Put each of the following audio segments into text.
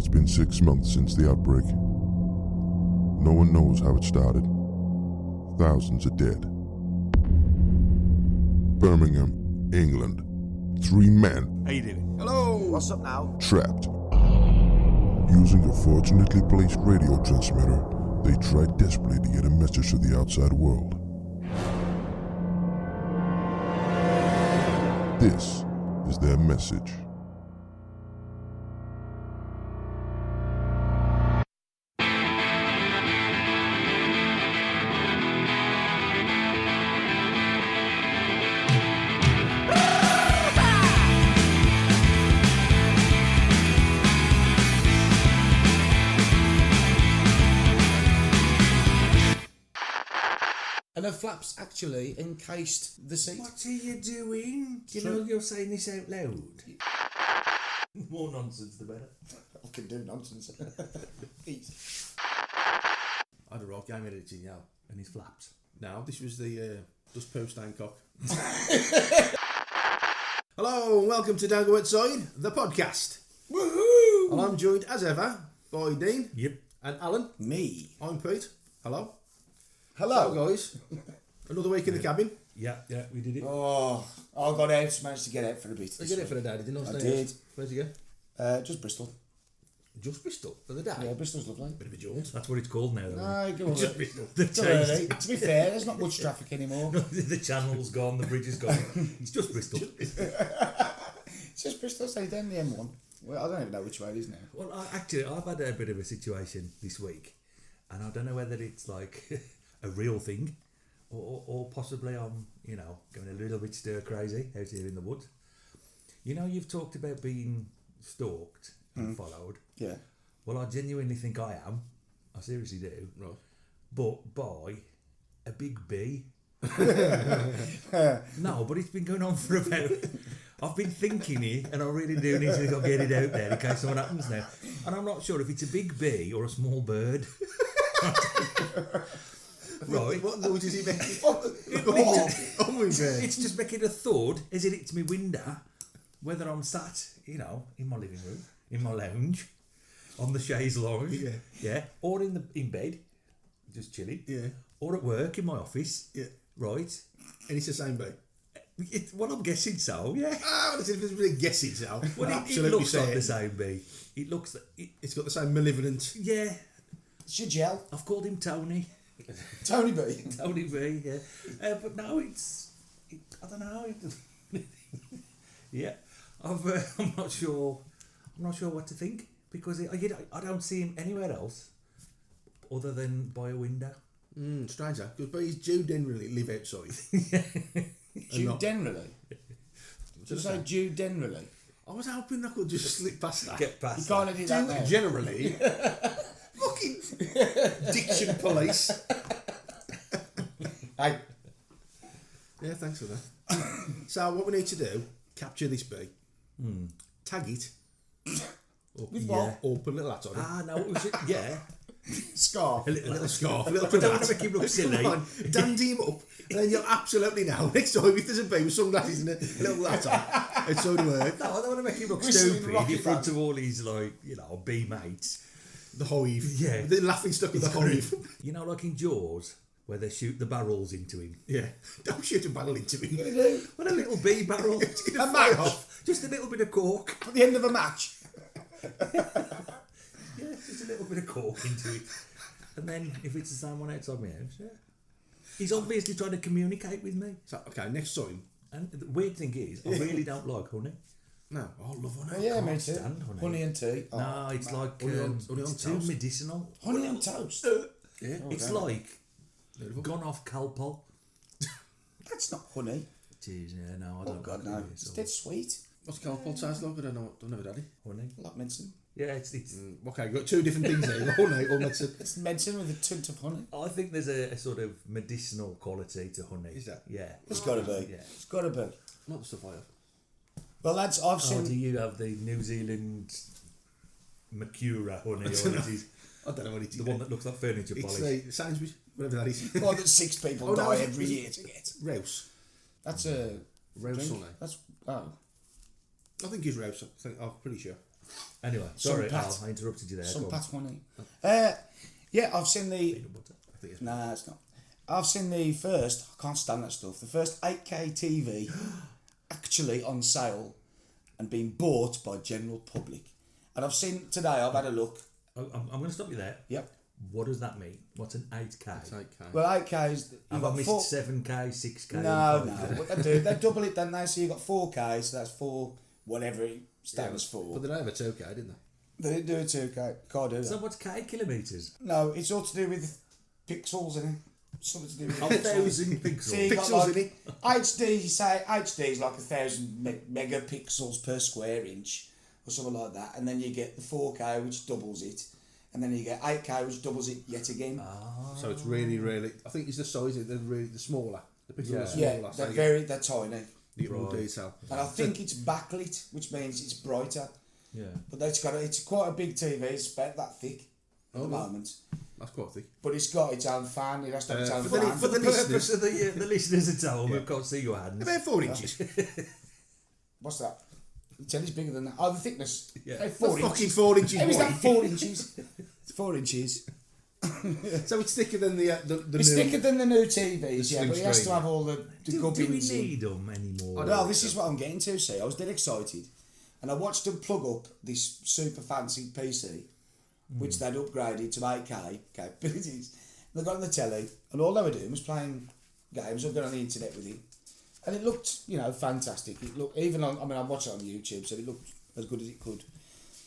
It's been 6 months since the outbreak. No one knows how it started. Thousands are dead. Birmingham, England. 3 men. How you doing? Hello! What's up now? Trapped. Using a fortunately placed radio transmitter, they tried desperately to get a message to the outside world. This is their message. And the flaps actually encased the seat. What are you doing? Do you know you're saying this out loud? More nonsense the better. I can do nonsense. Eat. I had a rock game editing, yeah, and his flaps. Now, this was the Dust Post Steincock. Hello, and welcome to Don't Go Outside, the podcast. Woohoo! And I'm joined, as ever, by Dean. Yep. And Alan. Me. I'm Pete. Hello. Hello. So, guys, another week in the cabin. Yeah, we did it. Oh, I got out, managed to get out for a bit. You did it for the day, did you not? I did. Where'd you go? Just Bristol. Just Bristol for the day? Yeah, Bristol's lovely. Bit of a jaunt. That's what it's called now. No, go on. Just Bristol. The Go early. taste. To be fair, there's not much traffic anymore. The channel's gone, the bridge is gone. It's just Bristol. It's just Bristol, say down the M1. Well, I don't even know which way it is now. Well, I've had a bit of a situation this week, and I don't know whether it's like a real thing, or possibly I'm, going a little bit stir crazy out here in the woods. You've talked about being stalked and followed. Yeah. Well, I genuinely think I am. I seriously do. Right. But by a big bee. No, but it's been going on for about... I've been thinking it, and I really do need to get it out there in case something happens now. And I'm not sure if it's a big bee or a small bird. Right. What noise is he making? It's just making a thud as it hits my window, whether I'm sat, in my living room, in my lounge, on the chaise lounge, or in bed, just chilling, or at work in my office, right. And it's the same bee. Well, I'm guessing so, yeah. Ah, it's really guessing so. Well, it looks like the same bee. It looks like... It's got the same malevolent... Yeah. It's your gel. I've called him Tony. Tony B. Tony B, yeah. But no, I don't know. Yeah. I'm not sure what to think, because I don't see him anywhere else other than by a window. Strange that, because bees do generally live outside. Jude Denrily. Did you say Jude Denrily? I was hoping I could just slip past that. Get past You kind of did that there. Generally. Fucking diction police. Hey. Yeah, thanks for that. So what we need to do, capture this bee, tag it, With what? or put a little hat on it. Ah, no, we should, yeah. Scarf. A little scarf, a little I don't want cravat. to make him look silly. Come on, dandy him up, and then you'll absolutely know next time if there's a bee with sunglasses and a little hat on, it's so to work. No, I don't want to make him look Whistling stupid rocket in front band. of all his, bee mates. The hive. Yeah. The laughing stock of the hive. Like in Jaws, where they shoot the barrels into him. Yeah. Don't shoot a barrel into me. Well, a little bee barrel. A match. Off. Just a little bit of cork. At the end of a match. Yeah, just a little bit of cork into it. And then, if it's the same one outside my house, yeah. He's obviously trying to communicate with me. So, okay, next time. And the weird thing is, I really don't like honey. No. Oh, I love honey. Oh, yeah, can't me too. stand honey. Honey and tea. Oh, No, it's man. like Honey on it's too toast. medicinal. Honey on toast. Yeah. It's like gone off Calpol. That's not honey. Jeez, yeah, no, I Oh, don't God, like no. it. It's dead sweet. What's Calpol taste like? I don't know. I've never had it. Honey. Like medicine. Yeah, it's Okay, you've got two different things there. Honey or medicine. It's medicine with a tint of honey. I think there's a sort of medicinal quality to honey. Is that? Yeah. It's got to be. Yeah. It's got to be. Not the stuff I have. Well, lads, I've Oh, seen... do you have the New Zealand Macura honey, or it is I don't know what it is. the one that looks like furniture It's polish? the Sainsbury's, whatever that is. One that 6 people Oh, no, die it's- every year to get. Rouse. That's a... Rouse drink. honey. That's... Oh. I think it's Rouse. I'm pretty sure. Anyway, sorry, Al, I interrupted you there. Some Go on. Pat Honey. Yeah, I've seen the... Peanut butter. I think it's Nah, it's not. I've seen the first, I can't stand that stuff, the first 8K TV actually on sale and being bought by general public. And I've seen, today I've had a look. I'm going to stop you there. Yep. What does that mean? What's an 8K? It's okay. Well, 8K is... Have I missed 7K, 6K? No, and no. 5K? What they do, they double it, don't they? So you've got 4K, so that's 4, whatever it stands for. But they don't have a 2K, didn't they? They didn't do a 2K. Can't do that. So what's K kilometres? No, it's all to do with pixels, isn't it? Something to do with 1,000 pixels. So you got Pixels, like, innit? HD, say HD is like 1,000 megapixels per square inch or something like that, and then you get the 4K which doubles it, and then you get 8K which doubles it yet again. So it's really, really. I think it's the size. They're really the smaller. The pixels are Yeah, smaller. they're tiny, You get more detail. and I think it's backlit, which means it's brighter. Yeah. But it's quite a big TV. It's about that thick at the moment. That's quite thick. But it's got its own fan. It has to have its own For fan. the purpose of the listeners at home who can't see your hands. About 4 inches. What's that? The telly's bigger than that. Oh, the thickness. Yeah. Hey, 4 Fucking inches. 4 inches How is that wide. 4 inches? It's 4 inches. So it's thicker than the It's new... thicker than the new TVs, yeah, slim but it has to screen. have all the Do we gubbins. need them anymore? Well, this is what I'm getting to, see. I was dead excited. And I watched them plug up this super fancy PC, which they'd upgraded to 8K capabilities. They got on the telly, and all they were doing was playing games or going on the internet with it. And it looked, fantastic. It looked, I watched it on YouTube, so it looked as good as it could.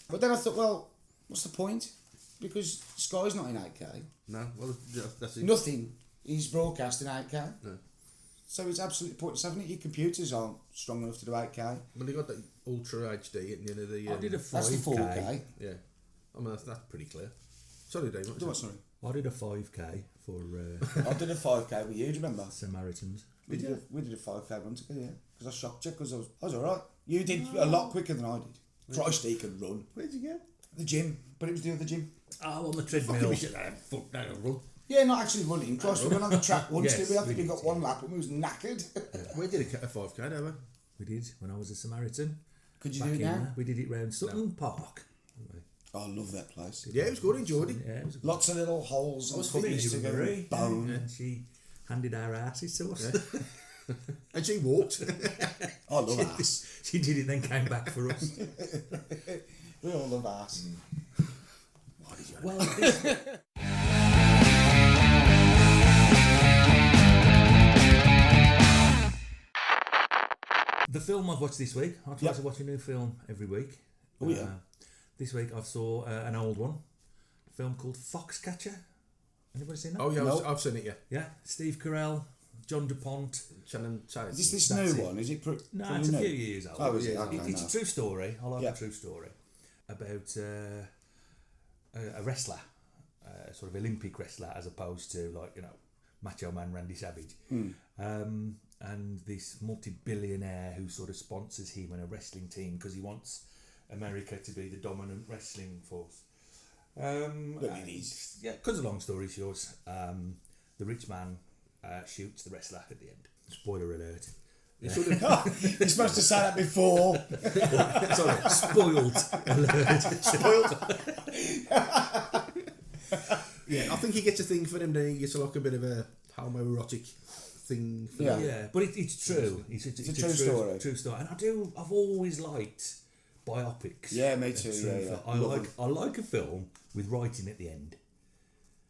But then I thought, well, what's the point? Because Sky's not in 8K. No, well, that's it. Nothing is broadcast in 8K. No. So it's absolutely pointless, having it. Your computers aren't strong enough to do 8K. Well, they got that Ultra HD at the end of the. I did a 5K. That's the 4K. Yeah, I mean that's pretty clear. Sorry, Dave. Do what, sorry? I did a 5K for I did a 5K with you, do you remember? Samaritans. We did a 5K once ago, yeah. Because I shocked you, because I was alright. You did a lot quicker than I did. Christ, he could run. Where'd you go? The gym, but it was the other gym. Oh, on the Fucking treadmill. we should have fuck down and run. Yeah, not actually running. Christ, we went on the track once, Yes, did we? I we think we did, got one lap and we was knackered. We did a 5K, don't we? We did when I was a Samaritan. Could you Back do it in now? there. We did it round Sutton Park. Oh, I love that place. Yeah, it was good. Enjoyed it. Yeah, it was a Lots of little holes and things to go Marie. bone. And she handed our asses to us. And she walked. I love ass. She did it, then came back for us. We all love ass. Well, this, the film I've watched this week, I try to watch a new film every week. Oh, yeah. This week I saw an old one, a film called Foxcatcher. Anybody seen that? Oh yeah, No. I've seen it. Yeah, Yeah, Steve Carell, John DuPont. Shannon Tate. Is this That's new it. one? Is it No, pretty it's a new? few years old. Oh, is it? Yeah, Okay, it's no. a true story. I like Yeah. a true story about a wrestler, sort of Olympic wrestler, as opposed to Macho Man Randy Savage, and this multi-billionaire who sort of sponsors him and a wrestling team because he wants America to be the dominant wrestling force. But it is. Yeah, because a long story short, the rich man shoots the wrestler at the end. Spoiler alert. You're supposed to say that before. Sorry, spoiled alert. Yeah, I think he gets a thing for him. Then he gets like a bit of a homoerotic thing. For Yeah. Yeah, but it's true. It's a true story. True story, and I've always liked biopics. Yeah, me too, True yeah, film. yeah. I like a film with writing at the end.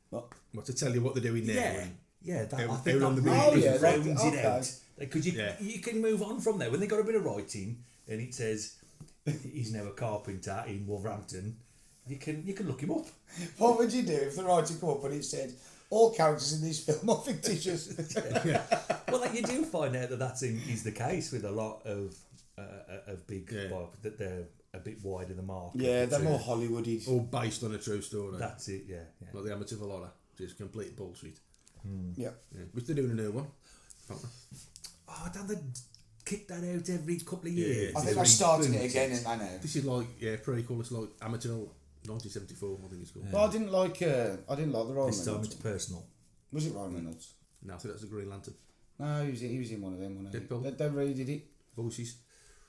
What? What, to tell you what they're doing now. Yeah, and- yeah. That, How- I think how long that the really movie is. rounds Oh, it yeah, out because you can move on from there when they got a bit of writing and it says he's now a carpenter in Wolverhampton. You can look him up. What would you do if the writing come up and it said, all characters in this film are fictitious? Well, you do find out that is the case with a lot of big biopics, that they're a bit wide of the mark. Yeah, they're more Hollywoody. All based on a true story. That's it. Yeah. Like the Amateur Valhalla. Just complete bullshit. Yeah. Yeah. Which they're doing a new one. Oh, don't they kick that out every couple of years? I think they're starting it again, and I know. This is like, prequel. It's like Amateur 1974, I think it's called. But I didn't like the Ryan This time Reynolds. it's personal. Was it Ryan Reynolds? No, I think that's the Green Lantern. No, he was in one of them, wasn't he? Deadpool. They redid it. Voices.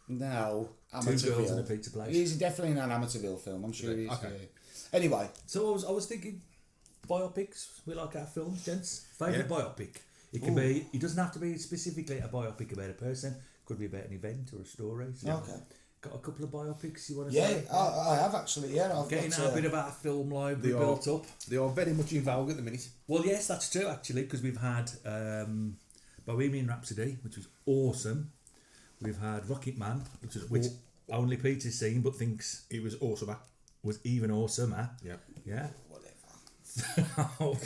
No, Two Girls Amateurville. in a Pizza Place. He's definitely an Amateurville film. I'm sure he's. Okay. Anyway, So I was thinking, biopics. We like our films, gents. Favourite Yeah. biopic. It can be. It doesn't have to be specifically a biopic about a person. It could be about an event or a story. So okay. got a couple of biopics you want to Yeah, say? I have actually. Yeah, I've Getting got a bit of our film library They are. built up. They are very much in vogue at the minute. Well, yes, that's true actually, because we've had Bohemian Rhapsody, which was awesome. We've had Rocket Man, which only Peter's seen but thinks It was awesome. was even awesomer. Yeah. Yeah. whatever.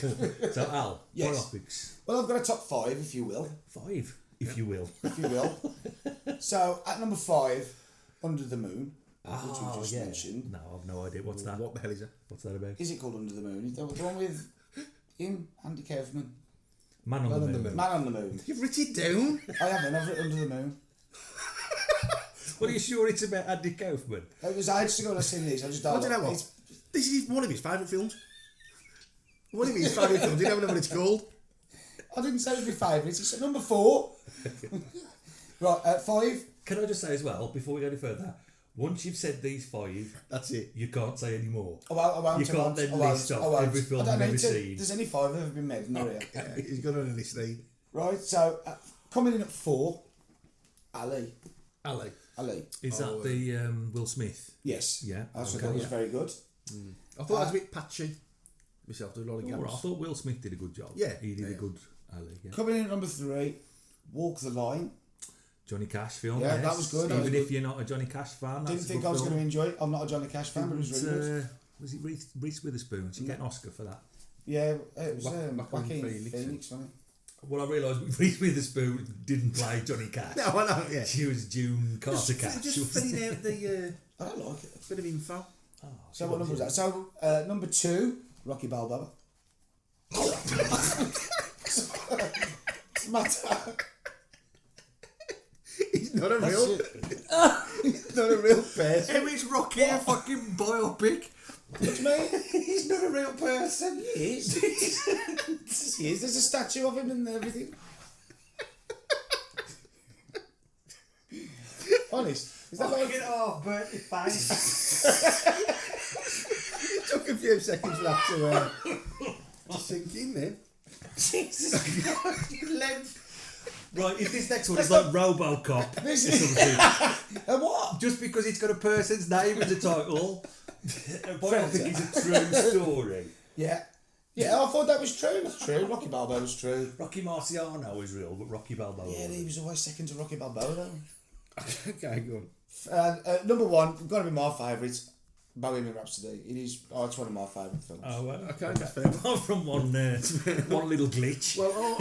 So Al, Yes. biopics. Well, I've got a top 5, if you will. 5, if you will. If you will. So at number 5, Under the Moon, which we just mentioned. No, I've no idea. What's that? What the hell is that? What's that about? Is it called Under the Moon? Is that the one with him, Andy Kaufman? Man on the Moon. Man on the Moon. You've written it down. I haven't. I've written Under the Moon. Well, are you sure it's about Andy Kaufman? It was I had to go and seen these. I just don't. I don't know what. It's- This is one of his favourite films. One of his favourite films. You don't know what it's called. I didn't say it was my favourite. It's at number 4. Right, at 5. Can I just say as well, before we go any further, once you've said these 5, That's it. you can't say any more. I won't. You can't then list off every film I don't you've ever need to. seen. There's only 5 that have been made in the area. He's got on a list there. Right, so coming in at 4, Ali. Ali. Ali. Is that the Will Smith? Yes. Yeah, That's okay, what was yeah. very good. I thought that was a bit patchy. Myself, do a lot of Oh, I gaps. thought Will Smith did a good job. Yeah, He did a yeah. good Ali. Yeah. Coming in at number 3, Walk the Line. Johnny Cash film. Yeah, yes. that was good, that Even was if you're not a Johnny Cash fan, Didn't that's think a I good was film. going to enjoy it. I'm not a Johnny Cash fan, but it was really good. Was it Reese Witherspoon? She get an Oscar for that. Yeah, it was Joaquin Joaquin Phoenix, Phoenix, wasn't it? Well, I realised Reese Witherspoon didn't play Johnny Cash. No, I know, yeah. She was June Carter Cash. Just filling out the I don't like it. bit of info. Oh, So what number was that? So number 2, Rocky Balboa. Matter. He's not a That's real. it. He's not a real person. How is Rocky a fucking biopic? What do you mean? He's not a real person. He is. He is. There's a statue of him and everything. Honest. Is that like... it off, Bertie face. It took a few seconds for that to sink in then. Jesus Christ, length. Right, if this next one is like RoboCop, This or is... something, And what? just because it's got a person's name in the title, a biopic is a true story. Yeah. Yeah, I thought that was true. It's true. Rocky Balboa was true. Rocky Marciano is real, but Rocky Balboa. Yeah, he was always second to Rocky Balboa though. Okay, go on. Number 1, got to be my favourite, Bohemian Rhapsody. It is. Oh, it's one of my favourite films. Oh, well, Okay, that's fair. apart from one little glitch, Well,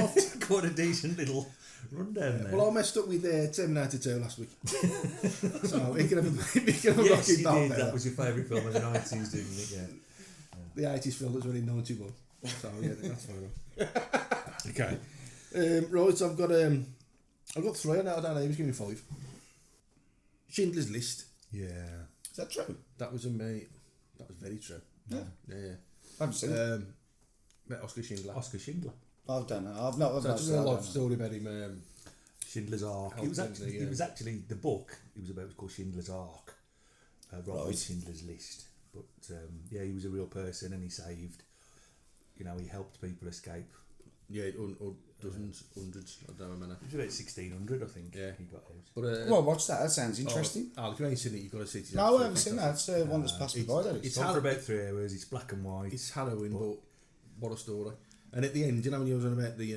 quite a decent little rundown there. well, I messed up with Terminator 2 last week. So it could have a Yes, Rocky you did. Balboa. That was your favourite film of the 90s, didn't it? Yeah. The 80s film that was really known to one. So yeah, that's fine. Okay. Right, so I've got 3 on that. I don't know. He was giving me 5. Schindler's List. Yeah. Is that true? That was that was very true. Yeah. Yeah. I haven't seen it. Met Oscar Schindler. Oscar Schindler. I've done it. I've not. I've So not it's seen a it, I life don't know. story about him. Schindler's Ark. Helped It was actually the book. It was about. It was called Schindler's Ark. Robert Right. Schindler's List. But yeah, he was a real person, and he saved. You know, he helped people escape. Yeah, or dozens, hundreds. I don't remember. It was about 1600, I think. Yeah. He got out. But Well, watch that. That sounds interesting. if you ain't seen it, you've got to see it. No, I haven't seen that. It's one that's passed me by. That It's is. on for about 3 hours. It's black and white. It's harrowing, but what a story! And at the end, you know when you was on about the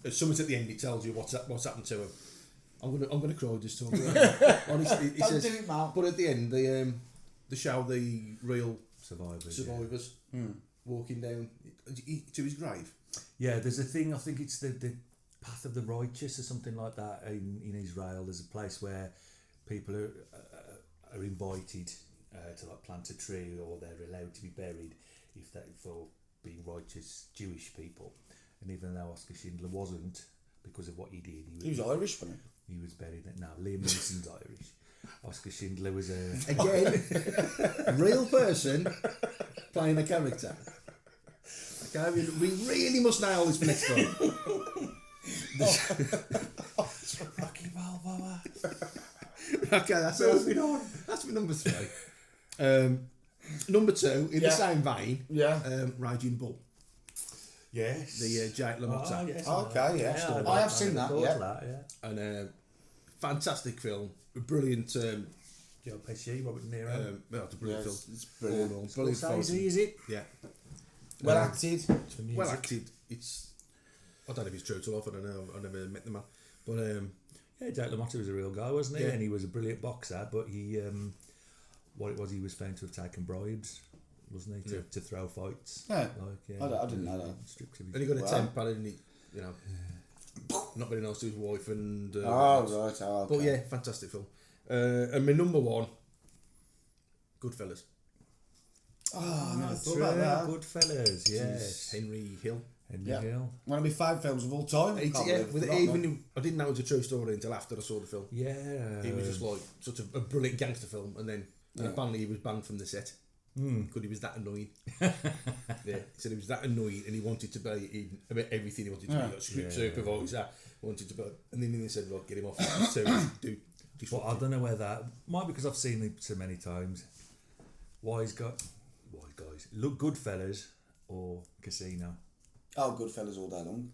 there's something at the end. It tells you what's happened to him. I'm gonna cry just talking. Honestly, it Don't says. do it, Mal. But at the end, they show the real survivors. walking down to his grave. Yeah, there's a thing. I think it's the Path of the Righteous or something like that in Israel. There's a place where people are invited to like plant a tree, or they're allowed to be buried if they for being righteous Jewish people. And even though Oscar Schindler wasn't, because of what he did, He was Irish, wasn't he was buried. No, Liam Neeson's Irish. Oscar Schindler was a Again, a real person playing a character. Okay, we really must nail this for next time. Rocky Balboa. Okay, that's my number 3. Number 2, in the same vein, Raging Bull. Yes. The Jake LaMotta. Oh, yes, Okay, yeah. I have seen that, yeah. And fantastic film. Brilliant. Joe Pesci, Robert De Niro. Well, it's a brilliant film. It's brilliant. Brilliant film. Is it? Yeah. Well acted. Well acted. It's. I don't know if it's true to life. I don't know. I've never met the man, but yeah, Jake LaMotta was a real guy, wasn't he? Yeah. And he was a brilliant boxer, but he, what it was, he was found to have taken bribes, wasn't he, to throw fights? Yeah. Like, I didn't know that. And he got a temper, didn't he? You know, not very nice to his wife and. Right. Oh, okay. But yeah, fantastic film. And my number 1, Goodfellas. Oh, I never thought about that. Goodfellas, yes. Henry Hill. Henry Hill. One of my favourite films of all time. I didn't know it was a true story until after I saw the film. Yeah. It was just like such a brilliant gangster film, and then apparently he was banned from the set because he was that annoying. Yeah, he said he was that annoying, and he wanted to be about everything. He wanted to be like script supervisor, wanted to be, and then they said, "Look, get him off." So do. Well, I don't know where that might be because I've seen it so many times. Wise guys, look, Goodfellas or Casino. Oh, Goodfellas all day long.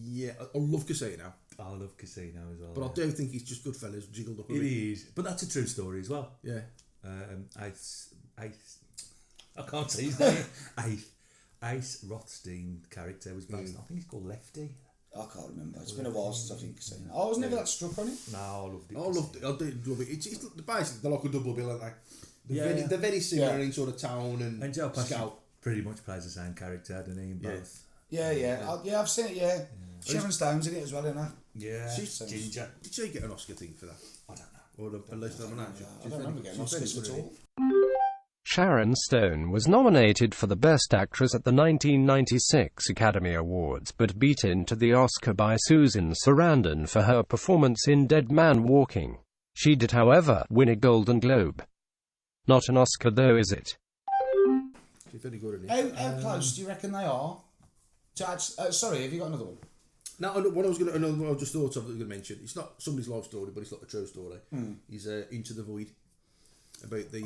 Yeah, I love Casino. I love Casino as well. But I do think it's just Goodfellas jiggled up a bit. bit. It is, but that's a true story as well. Yeah. I can't say his name. Ace Rothstein character was based. I think he's called Lefty. I can't remember. It's been a while since I've seen Casino. I was never that struck on it. No, I loved it. I loved it. I did love it. It's basically they're like a double bill, aren't they? They're very similar in sort of tone and Joe Pesci Scout. Pretty much plays the same character, doesn't he? In both. Yeah. I've seen it. Yeah. Sharon Stone's in it as well, isn't her? Yeah. She's Ginger. Did she get an Oscar thing for that? I don't know. Or at least an actor. I don't remember getting Oscars at all. Sharon Stone was nominated for the Best Actress at the 1996 Academy Awards but beaten to the Oscar by Susan Sarandon for her performance in Dead Man Walking. She did, however, win a Golden Globe. Not an Oscar though, is it? She's very good at it. How close do you reckon they are? Sorry, have you got another one? No, what I just thought of that I was going to mention. It's not somebody's life story, but it's like a true story. Is Into the Void. About the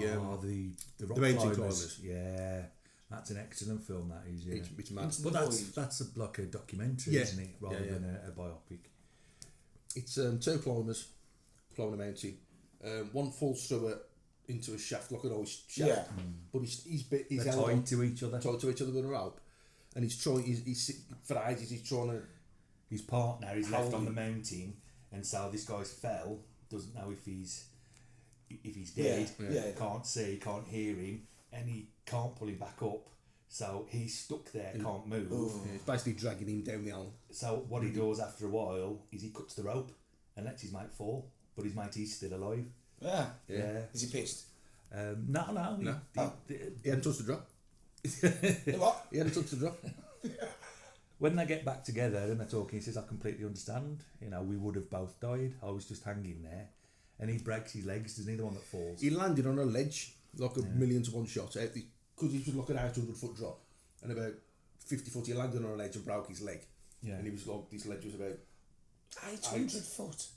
rock mountain climbers. Yeah, that's an excellent film. That is, yeah. It's mad. But that's like a documentary, isn't it, rather than a biopic? It's 2 climbers climbing a mountain. One falls through into a shaft, like an old shaft. But he's tied to each other. Tied to each other with a rope, and he's trying. He's for ages. He's trying to. His partner is left on the mountain, and so this guy's fell. Doesn't know if he's dead, can't see, can't hear him, and he can't pull him back up. So he's stuck there, can't move. It's basically dragging him down the hill. So what he does after a while is he cuts the rope and lets his mate fall, but his mate is still alive. Yeah. Is he pissed? No. He hadn't touched the drop. What? He hadn't touched the drop. When they get back together and they're talking, he says, "I completely understand. You know, we would have both died. I was just hanging there." And he breaks his legs, isn't he, the one that falls? He landed on a ledge, like a 1,000,000-to-1 shot, because he was like an 800-foot drop. And about 50 foot, he landed on a ledge and broke his leg. Yeah. And he was like, this ledge was about 800 foot.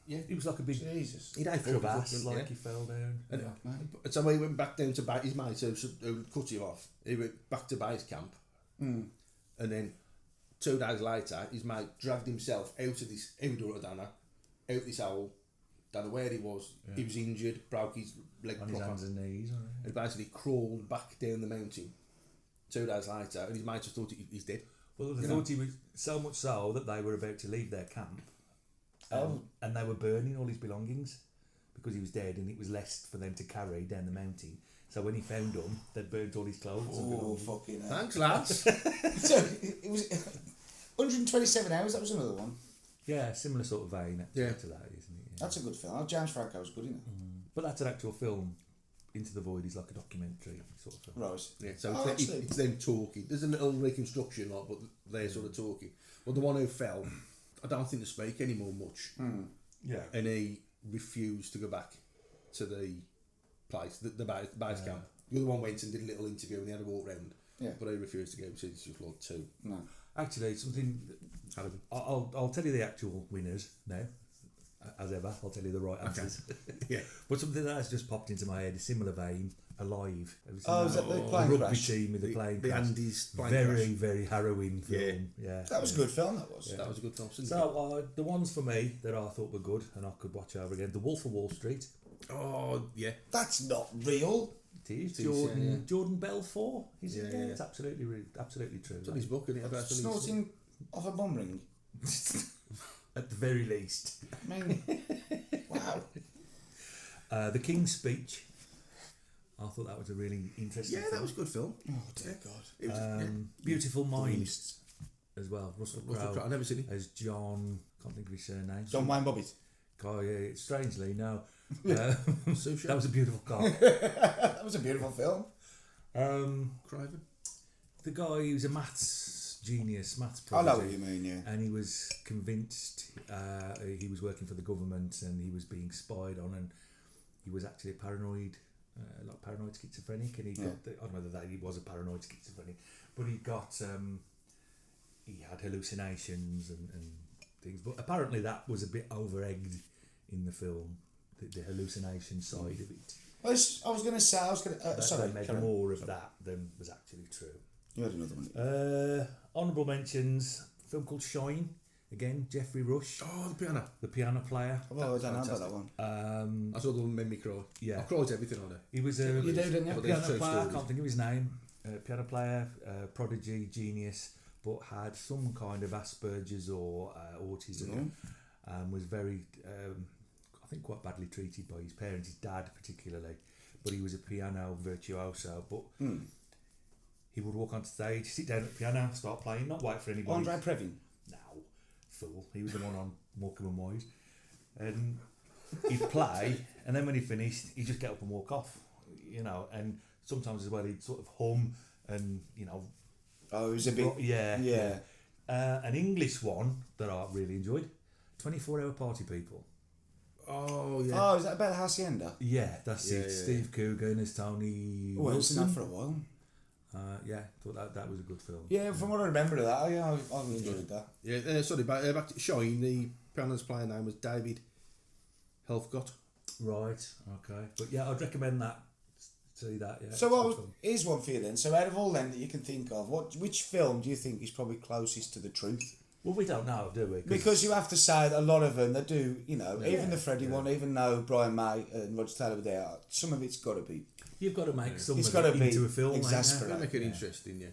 Yeah. He was like a big Jesus. He'd had crevasse, like he fell down. And so he went back down to his mate who cut him off. He went back to base camp. And then 2 days later, his mate dragged himself out of this, out this hole. Don't know where he was. Yeah. He was injured, broke his leg on his hands and knees. And basically crawled back down the mountain 2 days later, and his mate just thought he's dead. Well, they thought he was so much so that they were about to leave their camp, and they were burning all his belongings because he was dead, and it was less for them to carry down the mountain. So when he found them, they'd burnt all his clothes. Oh, fucking hell. Thanks, lads. So it was 127 hours. That was another one. Yeah, similar sort of vein to that, isn't it? Yeah. That's a good film. James Franco's good in it. But that's an actual film. Into the Void is like a documentary sort of film. Right. Yeah, so it's them talking. There's a little reconstruction, but they're sort of talking. Well, the one who fell, I don't think they speak anymore much. Yeah. And he refused to go back to the place, the base camp. The other one went and did a little interview and they had a walk round. Yeah. But he refused to go, so it's just like 2. No. Actually, something... I'll tell you the actual winners now. as ever, I'll tell you the right answers. Yeah. But something that has just popped into my head, a similar vein, Alive. Have you seen Oh, is that the The plane rugby crash? team with the plane The crash. Andy's plane Very, crash. very harrowing film. Yeah. That was a good film, that was. That was a good film. So the ones for me that I thought were good and I could watch over again, The Wolf of Wall Street. Oh, yeah. That's not real. It is It is, Jordan yeah. Jordan Belfort. Is it? Yeah, Yeah, yeah. it's absolutely true. It's on his book, isn't it? About Snorting off a bum ring. At the very least. I mean, wow. The King's Speech. I thought that was a really interesting Yeah, film. that was a good film. Oh, dear God. It was, Beautiful Minds as well. Russell Russell Crowe Crowe, I've never seen it. as John. Can't think of his surname. John Wayne Bobbitt. Oh yeah, strangely no. Sushi. That was a beautiful car. That was a beautiful film. Craven. The guy who's a maths genius, maths I know prodigy, what you mean, yeah. and he was convinced he was working for the government and he was being spied on, and he was actually a paranoid, like paranoid schizophrenic, and he got I don't know whether he was a paranoid schizophrenic, but he got he had hallucinations and things, but apparently that was a bit over-egged in the film, the hallucination side of it. I was going to say, sorry, They made carry on. more of that than was actually true. You had another one. Honourable mentions, a film called Shine, again, Geoffrey Rush, Oh, the piano. the piano player. Well, I don't know about that one. I saw the one made me cry. Yeah. I cried everything on it. He was a You do, didn't you? But piano there's true player, I stories. can't think of his name, piano player, prodigy, genius, but had some kind of Asperger's or autism, and was very, I think, quite badly treated by his parents, his dad particularly, but he was a piano virtuoso, but he would walk on stage, sit down at the piano, start playing, not wait for anybody. Andre Previn. No, fool. He was the one on Morecambe and Wise. And he'd play, and then when he finished, he'd just get up and walk off, you know, and sometimes as well he'd sort of hum and, you know... Oh, it was a bit... Yeah. An English one that I really enjoyed, 24-Hour Party People. Oh, yeah. Oh, is that about the Hacienda? Yeah, that's it. Yeah. Steve Coogan as Tony Oh, I haven't seen Wilson. that for a while. Yeah, thought that was a good film. Yeah, from what I remember of that, I enjoyed that. Yeah, sorry, back to Shine, the piano's player name was David Helfgott. Right, okay. But yeah, I'd recommend that. See that, yeah. So it's a good film. here's one for you then. So out of all them that you can think of, which film do you think is probably closest to the truth? Well, we don't know, do we? Because you have to say that a lot of them, they do, you know, even the Freddie one, even though Brian May and Roger Taylor were there, some of it's got to be... You've got to make some It's of gotta it be into a film, exasperating. ain't Make it Yeah. interesting, yeah.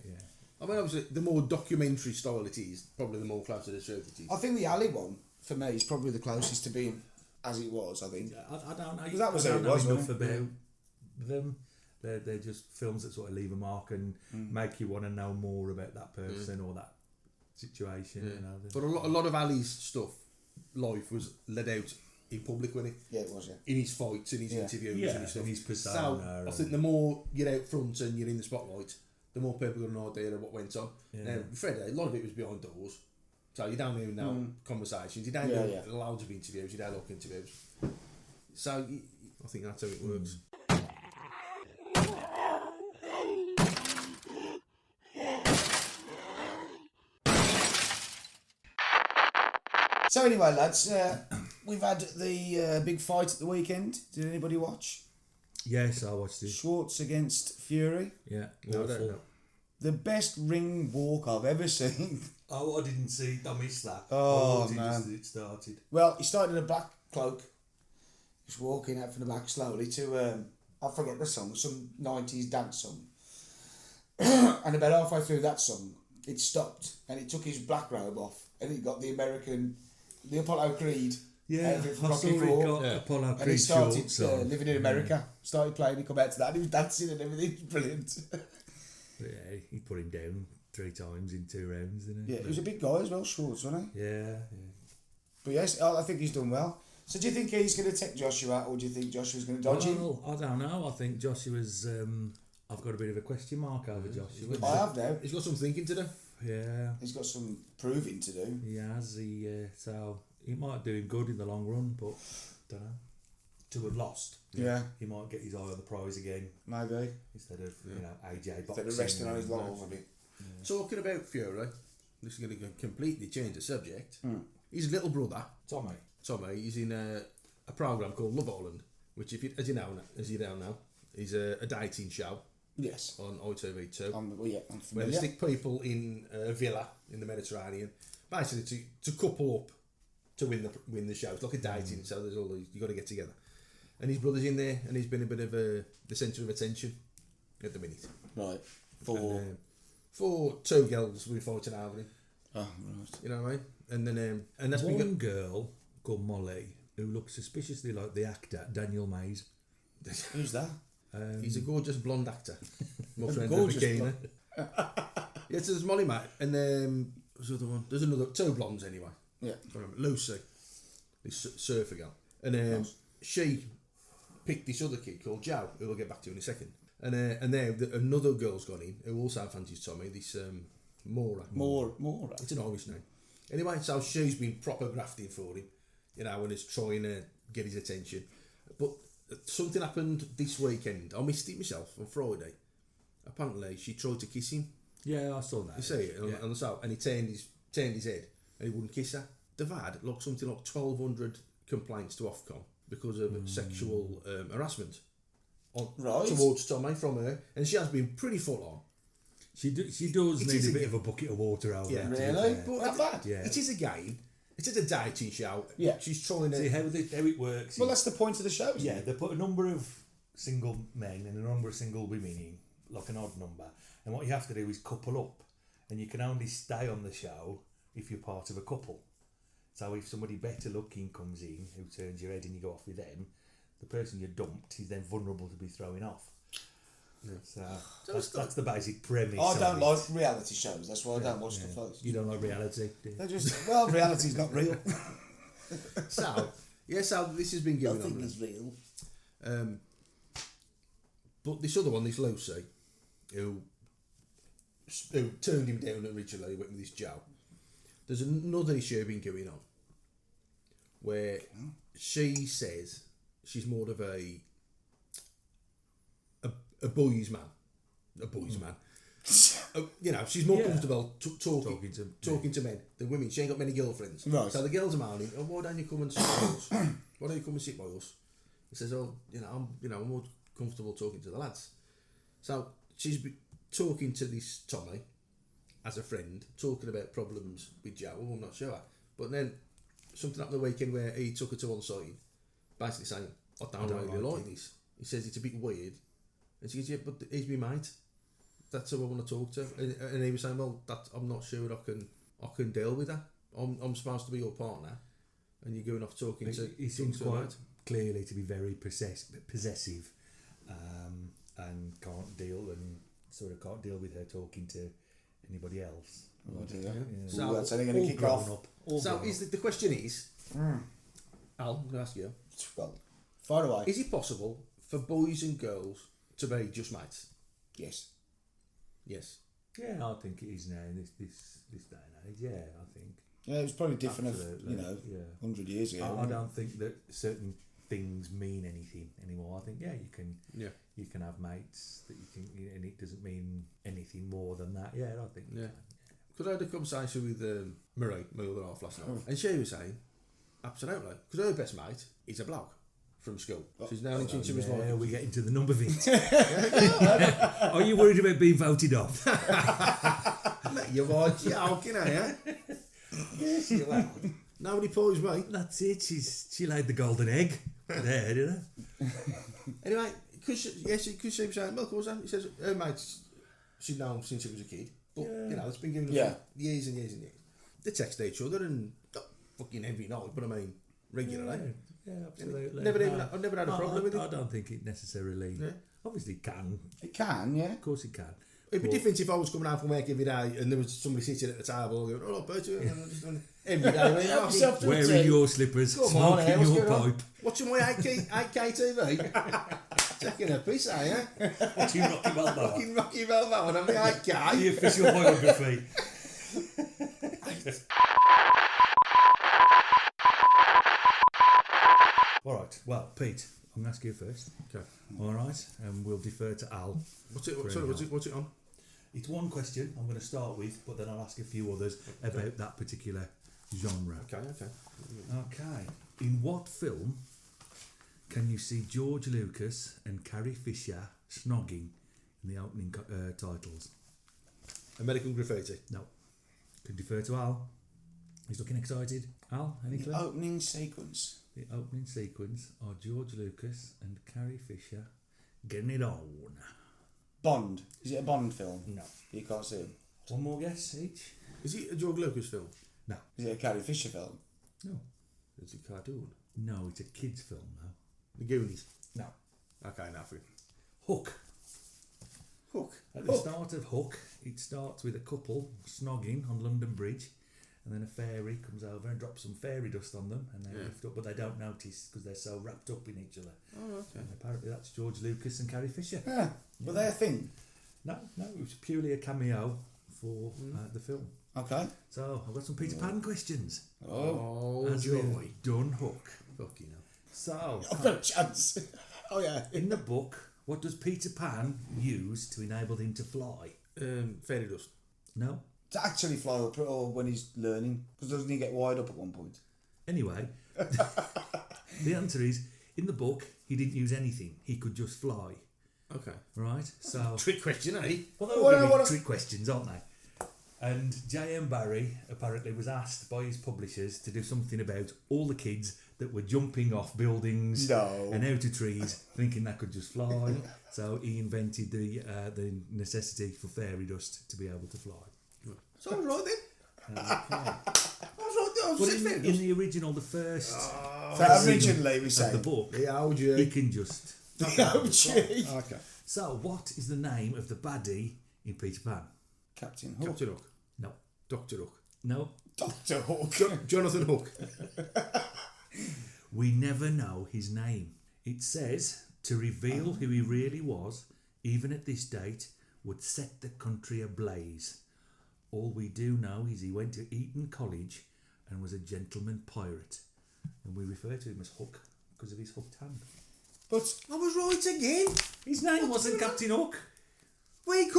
I mean, obviously, the more documentary style it is, probably the more close to the truth it is. I think the alley one, for me, is probably the closest to being as it was, I think. I don't know. Because that was I how don't it know was, enough wasn't it? about them. They're just films that sort of leave a mark and make you want to know more about that person or that situation. You know, But a lot of Ali's stuff, life, was let out in public, wasn't it? Yeah, it was, yeah. In his fights and his interviews Yeah, and his stuff. and his persona So, I think the more you're out front and you're in the spotlight, the more people got an idea of what went on. Now, Freddie, a lot of it was behind doors. So you don't even know conversations. You don't know loads of interviews. You don't look interviews. So I think that's how it works. So anyway, lads, we've had the big fight at the weekend. Did anybody watch? Yes, I watched it. Schwartz against Fury. Yeah, No, I don't awful. know. The best ring walk I've ever seen. Oh, I didn't see. I missed that. Oh, I watched it man. just as it started. Well, he started in a black cloak, just walking out from the back slowly to, I forget the song, some 90s dance song. And about halfway through that song, it stopped and he took his black robe off and he got the Apollo Creed outfit from I saw Rocky it IV. got Apollo And he Creed started shorts on. living in America. Started playing, he come out to that and he was dancing and everything. It was brilliant. Yeah, he put him down 3 times in 2 rounds, didn't he? Yeah, he was a big guy as well, Schwartz, wasn't he? Yeah. But yes, I think he's done well. So do you think he's going to take Joshua or do you think Joshua's going to dodge him? Well, I don't know. I think Joshua's... I've got a bit of a question mark over Joshua. I have now. He's got some thinking to do. Yeah, He's got some proving to do. he has. So he might do him good in the long run, but don't know. To have lost, Yeah, he might get his eye on the prize again maybe. instead of AJ boxing. Instead of resting on his laurels a bit. Talking about Fury, this is going to completely change the subject. His little brother, Tommy. Tommy, he's in a program called Love Island, which, as you know now, is a dating show. Yes. On ITV2. I'm Where familiar. they stick people in a villa in the Mediterranean, basically to couple up to win the show. It's like a dating, so there's all these, you got to get together. And his brother's in there, and he's been a bit of the centre of attention at the minute. Right. For two girls we're fighting over him. Oh, right. You know what I mean? And then and that's One girl called Molly who looks suspiciously like the actor Daniel Mays. Who's that? He's a gorgeous blonde actor. My friend gorgeous Bikina. Yeah, so there's Molly, mate, and there's another one. There's another two blondes anyway. Yeah. Lucy, this surfer girl, and she picked this other kid called Joe, who we'll get back to in a second. And then another girl's gone in who also fancies Tommy. This Maura. More. It's an Irish name. Anyway, so she's been proper grafting for him, you know, and is trying to get his attention. But something happened this weekend. I missed it myself on Friday. Apparently, she tried to kiss him. Yeah, I saw that. You see it on the side, and he turned his head, and he wouldn't kiss her. They've had something like 1,200 complaints to Ofcom because of sexual harassment towards Tommy from her, and she has been pretty full on. She does It need is a bit of a bucket of water out there. Really? That bad? Yeah. It is a game. It is a dating show. Yeah. She's trying to. See how it works. Well, that's the point of the show, isn't yeah, it? they put a number of single men and a number of single women in, like an odd number. And what you have to do is couple up. And you can only stay on the show if you're part of a couple. So if somebody better looking comes in, who turns your head and you go off with them, the person you dumped is then vulnerable to be thrown off. Yeah. So that's the basic premise. I don't of like reality shows. That's why I don't watch the first. You don't like reality, do you? They're just, well, reality's not real. So this has been going on. Nothing is real. But this other one, this Lucy, who turned him down originally, went with this Joe. There's another issue been going on where she says she's more of a boys' man. A boys' man. You know, she's more comfortable talking to men than women. She ain't got many girlfriends. Right. So the girls are moaning, "Oh, why don't you come and sit by us? Why don't you come and sit by us?" He says, "Oh, I'm more comfortable talking to the lads." So she's talking to this Tommy as a friend, talking about problems with Joe. Oh, I'm not sure. But then something happened the weekend where he took her to one side, basically saying, I don't really like this. He says it's a bit weird. And she goes, yeah, but he's my mate. That's who I want to talk to. And he was saying, well, I'm not sure I can deal with that. I'm supposed to be your partner, and you're going off talking to. He seems quite clearly to be very possessive, and can't deal with her talking to anybody else. Oh dear. So that's only going to kick off. So the question is, Al, I'm going to ask you. Well, far away. Is it possible for boys and girls to be just mates? Yes. Yes. Yeah, I think it is now in this day and age. Yeah, I think. Yeah, it was probably different, Absolutely, 100 years ago. I don't think that certain things mean anything anymore. I think you can have mates that you can, and it doesn't mean anything more than that. Yeah, I think. Yeah. Because I had a conversation with Marie, my other half, last night, and she was saying, absolutely, because her best mate is a bloke from school. She's now into his life. Yeah, we get into the number things. Are you worried about being voted off? You're joking, are you? Yes, you are. Nobody pulls me. That's it. She laid the golden egg there, didn't it? Anyway, because she was saying, well, of course, he says her mates, she's known since she was a kid, but it's been given her years and years and years. They text each other and not fucking every night, but I mean regularly. Yeah, absolutely. I've never had a problem with it. I don't think it necessarily. Yeah. Obviously, it can. It can, yeah. Of course, it can. It'd be different if I was coming out from work every day and there was somebody sitting at the table going, "Oh, Bertie," every day. Wearing your slippers, smoking your pipe, watching my 8K TV, taking a piece, are you? watching Rocky Balboa. Fucking Rocky Balboa and I'm 8K. The official biography. All right. Well, Pete, I'm going to ask you first. Okay. All right, and we'll defer to Al. What's it on? It's one question I'm going to start with, but then I'll ask a few others about that particular genre. Okay. Okay. In what film can you see George Lucas and Carrie Fisher snogging in the opening titles? American Graffiti. No. Could defer to Al. He's looking excited. Al, any clue? The opening sequence. The opening sequence are George Lucas and Carrie Fisher getting it on. Bond. Is it a Bond film? No. You can't see him. One more guess each? Is it a George Lucas film? No. Is it a Carrie Fisher film? No. Is it a cartoon? No, it's a kids' film now. The Goonies. No. Okay, nothing. Hook. Hook. At the start of Hook, it starts with a couple snogging on London Bridge, and then a fairy comes over and drops some fairy dust on them, and they lift up, but they don't notice because they're so wrapped up in each other. Oh, okay. And apparently that's George Lucas and Carrie Fisher. Yeah. Were they a thing? No, it was purely a cameo for the film. Okay. So I've got some Peter Pan questions. Oh, As joy. we've done Hook. Fucking hell. So, I've got a chance. Oh, yeah. in the book, what does Peter Pan use to enable him to fly? Fairy dust. No? To actually fly up, or when he's learning. Because doesn't he get wide up at one point? Anyway, the answer is, in the book, he didn't use anything. He could just fly. Okay. Right? So, Trick question, eh? well, they were really trick questions, aren't they? And J.M. Barrie apparently was asked by his publishers to do something about all the kids that were jumping off buildings and out of trees, thinking they could just fly. So he invented the necessity for fairy dust to be able to fly. So I was right then. Okay. I was right then. I But was fairy in dust. the original, the first So originally, we of say the book, The OG. he can just. the OG. Okay. So, what is the name of the baddie in Peter Pan? Captain Hook. Captain Hook. No. Dr. Hook. No. Dr. Hook. Jonathan Hook. We never know his name. It says to reveal who he really was, even at this date, would set the country ablaze. All we do know is he went to Eton College and was a gentleman pirate. And we refer to him as Hook because of his hooked hand. But I was right again. His name wasn't Captain Hook. We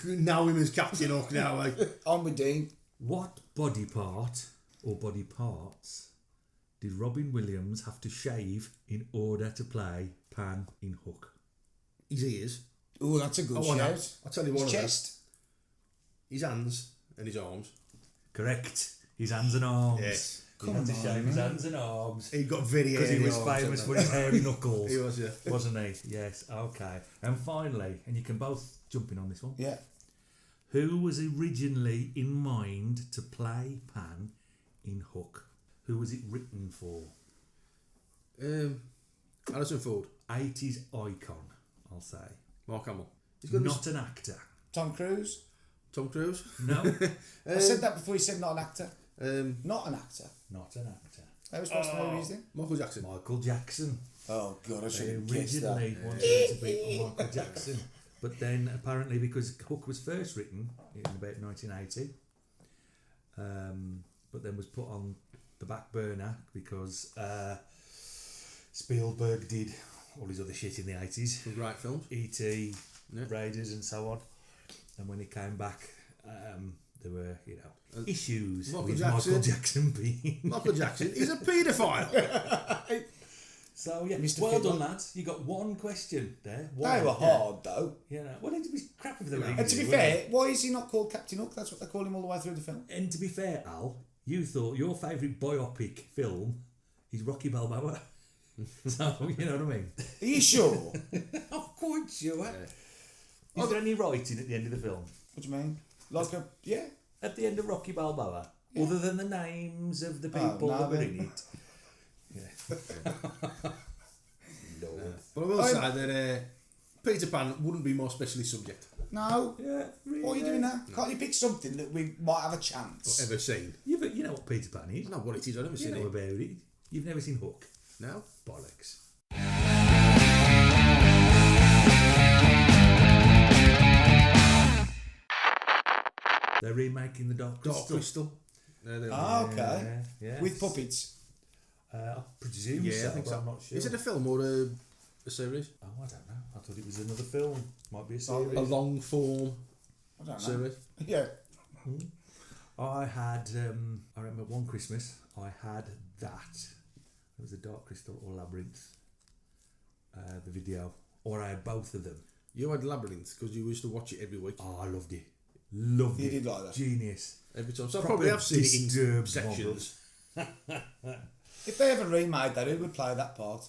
know him as Captain Hook now. Like. on with Dean. What body part or body parts did Robin Williams have to shave in order to play Pan in Hook? His ears. Oh, that's a good shout. I'll tell you one His of them. chest. His hands and his arms. Correct. His hands and arms. Yes. He had to shave his hands and arms. He got very Because he hairy was arms, famous and for that. his hairy knuckles. He was, yeah. Wasn't he? Yes, okay. And finally, and you can both jump in on this one. Yeah. Who was originally in mind to play Pan in Hook? Who was it written for? Alison Ford. 80s icon, I'll say. Mark Hamill. Not an actor. Tom Cruise. Tom Cruise. No, I said that before you said not an actor. Not an actor. not an actor. That was supposed to know who he's in. Michael Jackson. Michael Jackson. Oh, God, I should They have guessed that. originally wanted to be Michael Jackson. But then apparently because Hook was first written in about 1980, but then was put on the back burner because Spielberg did all his other shit in the 80s. Some great films. E.T., Yeah. Raiders and so on. And when he came back, there were, issues Michael with Jackson. Michael Jackson being... Michael Jackson is a paedophile. So, yeah, Mr. well Fiddler. done, lads. You got one question there. They One. were hard, though. Well, it'd be crap if they were And to be easy, fair, why is he not called Captain Hook? That's what they call him all the way through the film. And to be fair, Al, you thought your favourite biopic film is Rocky Balboa. So, you know what I mean? Are you sure? I'm quite sure. Is there any writing at the end of the film? What do you mean? Like a... Yeah. At the end of Rocky Balboa? Other than the names of the people no, that were then. in it? Yeah. No. But I will say that Peter Pan wouldn't be more specially subject. No. Yeah, really. What are you doing now? Can't you pick something that we might have a chance? Ever seen? You know what Peter Pan is? I know what it is. I've never You seen know it. about it. You've never seen Hook? No. Bollocks. They're remaking the Dark Dark Crystal. Crystal. Ah, okay. Yeah. With puppets. I presume Yeah, so, I think but so. I'm not sure. Is it a film or a series? Oh, I don't know. I thought it was another film. Might be a series. A long form I don't know. series. Yeah. I had, I remember one Christmas, I had that. It was the Dark Crystal or Labyrinth, the video, or I had both of them. You had Labyrinth because you used to watch it every week. Oh, I loved it. Loved You it. did like that? Genius. Every time. So I Proper probably have seen it in disturbed sections. If they ever remade that, who would play that part?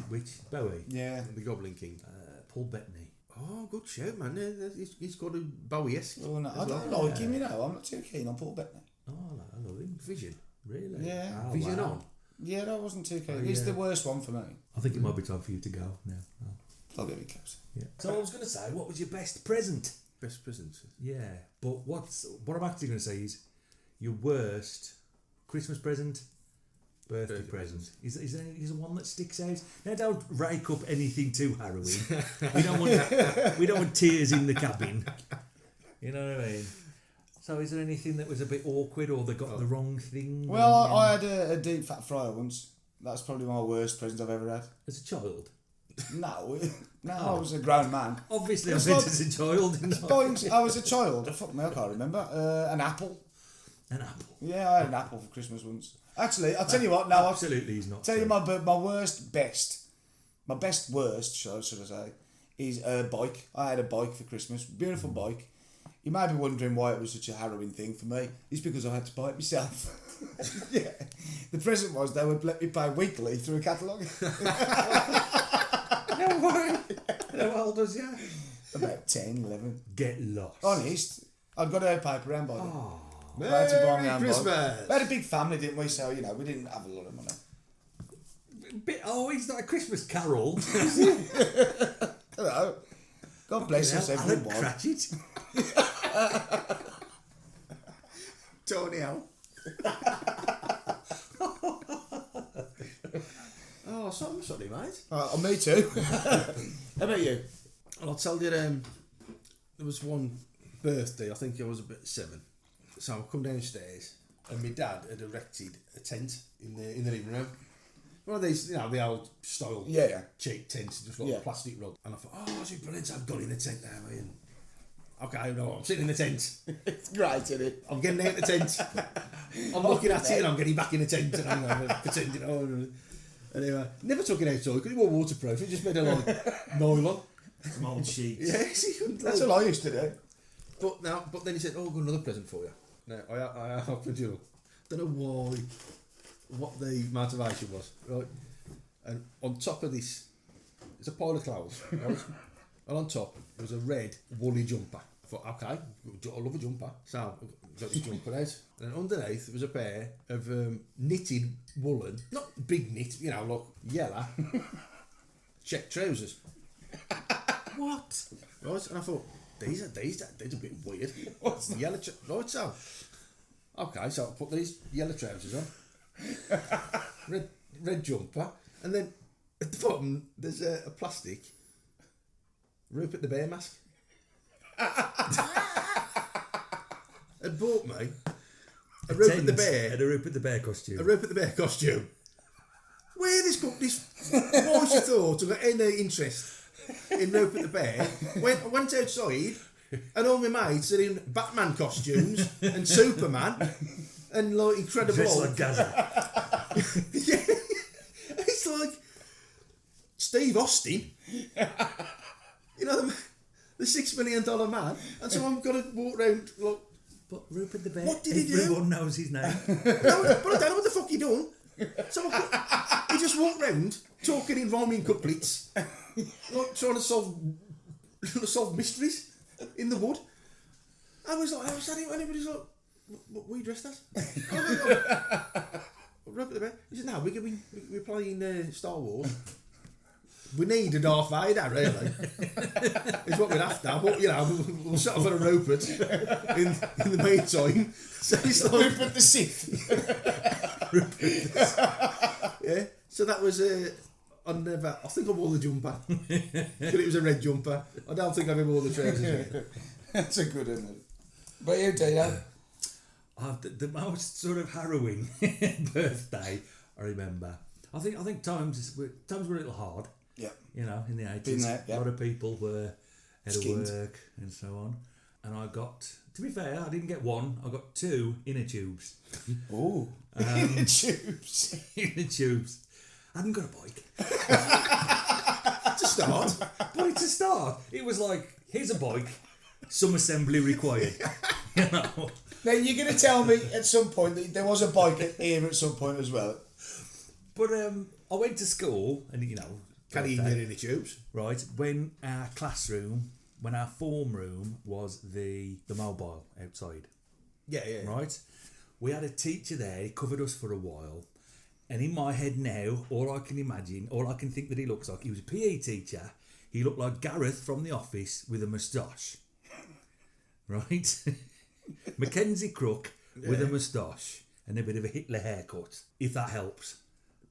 Which? Bowie? Yeah. The Goblin King. Paul Bettany. Oh, good shout, man. He's got a Bowie-esque. Oh, no, I don't like him, you know. I'm not too keen on Paul Bettany. Oh, I love him. Vision. Really? Yeah. Oh, Vision wow. on. Yeah, I wasn't too keen. Oh, He's yeah. the worst one for me. I think it might be time for you to go now. Oh, I'll give it caps. yeah. So I was going to say, what was your best present? Best presents. Yeah, but what I'm actually going to say is your worst Christmas present, birthday present. Is there one that sticks out? Now, don't rake up anything too harrowing. we don't want tears in the cabin. You know what I mean? So, is there anything that was a bit awkward, or they got the wrong thing? Well, I had a deep fat fryer once. That's probably my worst present I've ever had. As a child. No, I was a grown man. Obviously, I It's meant like- as a child. I was a child. Fuck me, I can't remember. An apple. An apple. Yeah, I had an apple for Christmas once. Actually, I'll tell you what. No, Absolutely, he's not. tell you my worst, best. My best worst, should I say, is a bike. I had a bike for Christmas. Beautiful bike. You may be wondering why it was such a harrowing thing for me. It's because I had to buy it myself. Yeah. The present was they would let me pay weekly through a catalogue. No way. How old was you? About 10, 11. Get lost. Honest, I'd got a paper round by then. Oh, I had to buy my own bike. Christmas. We had a big family, didn't we? So, you know, we didn't have a lot of money. it's not a Christmas carol. Hello. God bless us, Alan everyone. Cratchit. Tony L. Oh, sorry, mate. Me too. How about you? And I'll tell you, there was one birthday, I think I was about 7. So I come downstairs and my dad had erected a tent in the living room. One of these, the old style Yeah. cheap tents, just like Yeah. a plastic rug. And I thought, oh, it's brilliant, I've got in the tent now, Ian. Okay, no, I'm sitting in the tent. It's great, isn't it? I'm getting out the tent. I'm looking at it and I'm getting back in the tent and I'm pretending, anyway, never took it outside because it was waterproof. It just made a like nylon. Some old sheets. Yes, he couldn't. That's what I used to do. But then he said, "Oh, I've got another present for you." Now I opened it up. Don't know what the motivation was, right? And on top of this, it's a pile of clothes, right? And on top was a red woolly jumper. I thought, okay, I love a jumper, so I got this jumper out. And underneath there was a pair of knitted woolen, not big knit, like yellow check trousers. What? Right, and I thought, these are a bit weird. What's the yellow right, so okay, so I put these yellow trousers on, red jumper, and then at the bottom there's a plastic Rupert the Bear mask. Had bought me a Rupert the Bear, And a Rupert the Bear costume. a Rupert the Bear costume. Where this voice you thought of any interest in Rupert the Bear went outside and all my mates are in Batman costumes and Superman and like Incredible Dressed Hulk. like Gazza. Yeah, it's like Steve Austin, the $6 million man, and so I'm gonna walk around like, But Rupert the Bear, What did he do? everyone knows his name. no, but I don't know what the fuck he done. So he just walked round talking in rhyming couplets, like trying to solve mysteries in the wood. I was like, anybody's like, what were you dressed as? Rupert the Bear. He said, no, we're playing Star Wars. We need a Darth Vader, really. Is what we're after. But, we'll set off on a Rupert in the meantime. So it's like... Rupert the Sith. Yeah. So that was... I think I wore the jumper. But it was a red jumper. I don't think I ever wore the trousers. That's a good one. But you, Dino? The most sort of harrowing birthday I remember. I think times were a little hard. Yeah. In the 80s. Been there, yeah. A lot of people were out Skint. of work and so on. and I got, to be fair, I didn't get one, I got 2 inner tubes. Oh, tubes. Inner tubes. I hadn't got a bike. To start. But it's a start. It was like, here's a bike, some assembly required. You know? Now you're going to tell me at some point that there was a bike here at some point as well. But I went to school, and you know, Carrying your inner tubes. right, when our form room was the mobile outside, Yeah. right? We had a teacher there, he covered us for a while, and in my head now, all I can think that he looks like, he was a PE teacher, he looked like Gareth from The Office with a moustache, right? Mackenzie Crook with a moustache and a bit of a Hitler haircut, if that helps.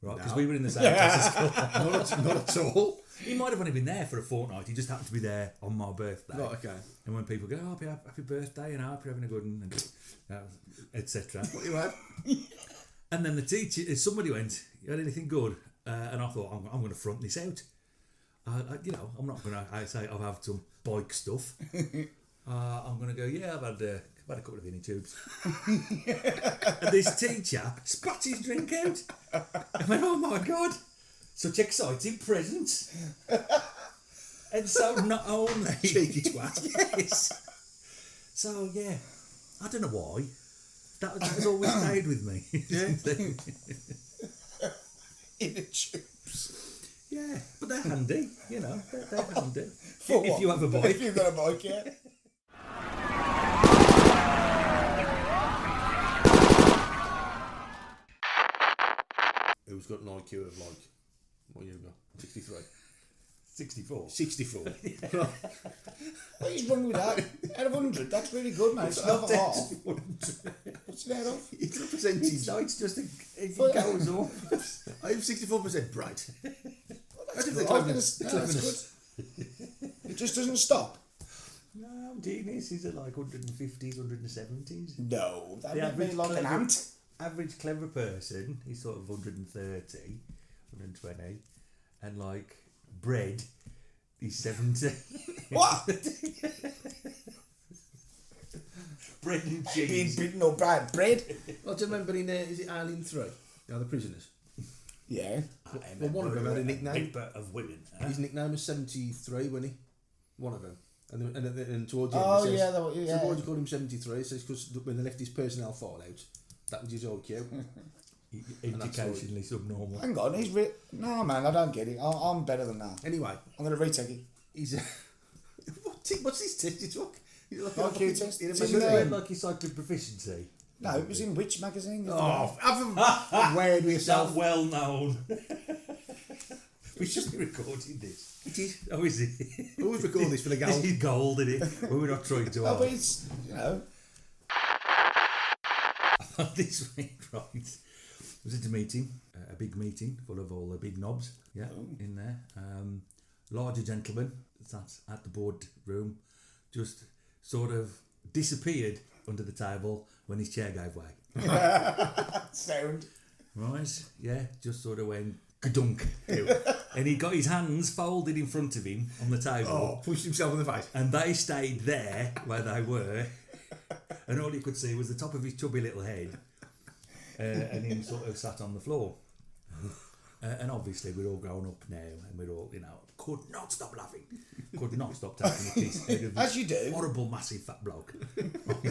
Right, because we were in the same class at school. Not at all. He might have only been there for a fortnight. He just happened to be there on my birthday. Right, okay. And when people go, oh, happy birthday, and I hope you're having a good one, etc. What you had? And then the teacher, somebody went, you had anything good? And I thought, I'm going to front this out. I'm not going to say I've had some bike stuff. I'm going to go, yeah, I've had a couple of inner tubes. And this teacher spat his drink out. I went, oh my God, such exciting presents. And so not only... Cheeky twat. Yes. So, yeah, I don't know why. That has always stayed with me. Inner tubes. Yeah, but they're handy, you know, they're handy. For If what? you have a bike. If you've got a bike, yeah. Who's got an IQ of like, what you got? 63. 64. 64. What is wrong with that? Out of 100, that's really good, mate. It's not half. What's it out of? It's a percentage. No, it's just it Well, goes up. I'm 64% bright. That's the good. cleverness. That's good. It just doesn't stop. No, genius is at like 150s, 170s. No, that The would be average like an clever- ant. Average clever person is sort of 130, 120, and like bread is 70. What? Bread and Being cheese. bitten or bad bread? Well, do you remember in, is it Alien 3? The prisoners? Yeah. Well, one of them had a nickname. Of women. His nickname was 73, wasn't he? One of them. And towards the end, Oh, it says, yeah, so why do you call him 73? It says because when they left his personnel file out, that was his IQ. Educationally subnormal. Hang on, no, man, I don't get it. I'm better than that. Anyway, I'm going to retake it. he's what's this test you took? Is it like IQ test? in a It's in Should magazine? have been like his cycling proficiency. No, it was in which magazine? Oh, have a word with yourself. That well known. We should be recording this. It is. Oh, is it? We always record this for the This goal. is gold, isn't it? We're not trying to No, hard. but it's, This week, right, was at a meeting, a big meeting full of all the big knobs, in there. Larger gentleman sat at the board room, just sort of disappeared under the table when his chair gave way. sound. Right, yeah, just sort of went gadunk, and he got his hands folded in front of him on the table. Oh, pushed himself in the face. And they stayed there where they were, and all you could see was the top of his chubby little head, and him sort of sat on the floor. And obviously we're all grown up now, and we're all, could not stop laughing, could not stop taking a piece out of As this you do. horrible, massive fat bloke. Right?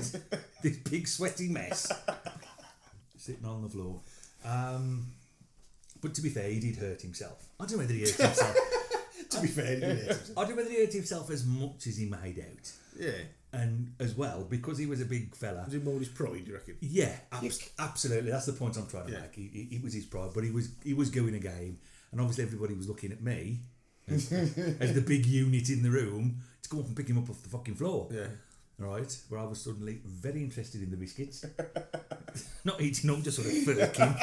This big sweaty mess sitting on the floor. But to be fair, he did hurt himself. I don't know whether he hurt himself. To be fair, he did it. I don't know whether he hurt himself as much as he made out. Yeah. And as well, because he was a big fella. Was it more his pride, do you reckon? Yeah, absolutely. That's the point I'm trying to make. It was his pride, but he was going a game, and obviously everybody was looking at me as the big unit in the room to go up and pick him up off the fucking floor. Yeah. Right, where I was suddenly very interested in the biscuits, not eating them, just sort of firking.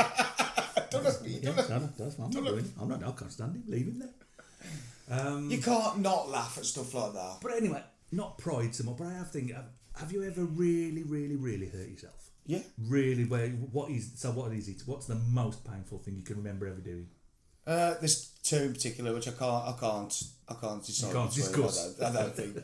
That's what I'm doing. I'm not. I can't stand him. Leave him there. You can't not laugh at stuff like that. But anyway, not pride so much. But I have think. Have you ever really, really, really hurt yourself? Yeah. Really? What is it? What's the most painful thing you can remember ever doing? There's two in particular which I can't decide. You can't between. discuss. I don't think.